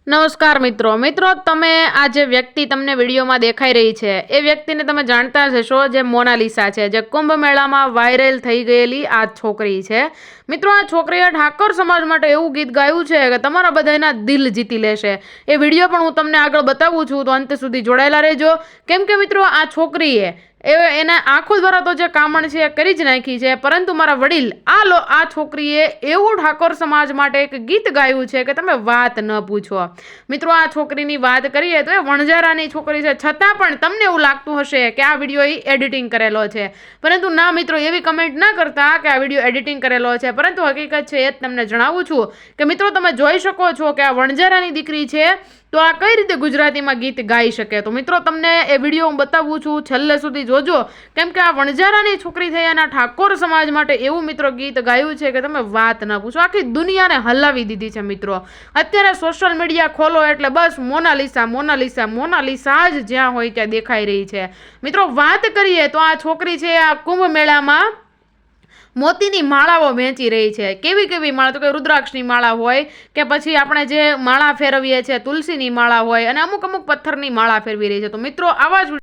નમસ્કાર મિત્રો તમે આ જે વ્યક્તિ તમને વિડીયોમાં દેખાઈ રહી છે એ વ્યક્તિને તમે જાણતા જ હશો, જે મોનાલિસા છે, જે કુંભ મેળામાં વાયરલ થઈ ગયેલી આ છોકરી છે। મિત્રો આ છોકરીએ ઠાકોર સમાજ માટે એવું ગીત ગાયું છે કે તમારા બધાના દિલ જીતી લેશે। એ વિડીયો પણ હું તમને આગળ બતાવું છું, તો અંત સુધી જોડાયેલા રહેજો, કેમ કે મિત્રો આ છોકરીએ એના આંખો દ્વારા તો જે કામણ છે એ કરી જ નાખી છે, પરંતુ મારા વડીલ આ છોકરીએ એવું ઠાકોર સમાજ માટે એક ગીત ગાયું છે કે તમે વાત ન પૂછો। મિત્રો આ છોકરીની વાત કરીએ તો એ વણઝારાની છોકરી છે, છતાં પણ તમને એવું લાગતું હશે કે આ વિડીયો એડિટિંગ કરેલો છે, પરંતુ ના મિત્રો, એવી કમેન્ટ ના કરતા કે આ વિડીયો એડિટિંગ કરેલો છે, પરંતુ હકીકત છે એ જ તમને જણાવું છું કે મિત્રો તમે જોઈ શકો છો કે આ વણઝારાની દીકરી છે, તો આ કઈ રીતે ગુજરાતીમાં ગીત ગાઈ શકે। તો મિત્રો તમને એ વિડીયો હું બતાવું છું, છેલ્લે સુધી જોજો, કેમ કે આ વણઝારાની છોકરી થઈ અને ઠાકોર સમાજ માટે એવું મિત્રો ગીત ગાયું છે કે તમે વાત ન પૂછો, આખી દુનિયાને હલાવી દીધી છે। મિત્રો અત્યારે સોશિયલ મીડિયા ખોલો એટલે બસ મોનાલિસા જ જ્યાં હોય ત્યાં દેખાઈ રહી છે। મિત્રો વાત કરીએ તો આ છોકરી છે આ કુંભ મેળામાં મોતીની માળાઓ વેચી રહી છે। કેવી કેવી માળા? તો કે રુદ્રાક્ષની માળા હોય કે પછી આપણે જે માળા ફેરવીએ છીએ તુલસીની માળા હોય, અને અમુક પથ્થરની માળા ફેરવી રહી છે। તો મિત્રો આવા જ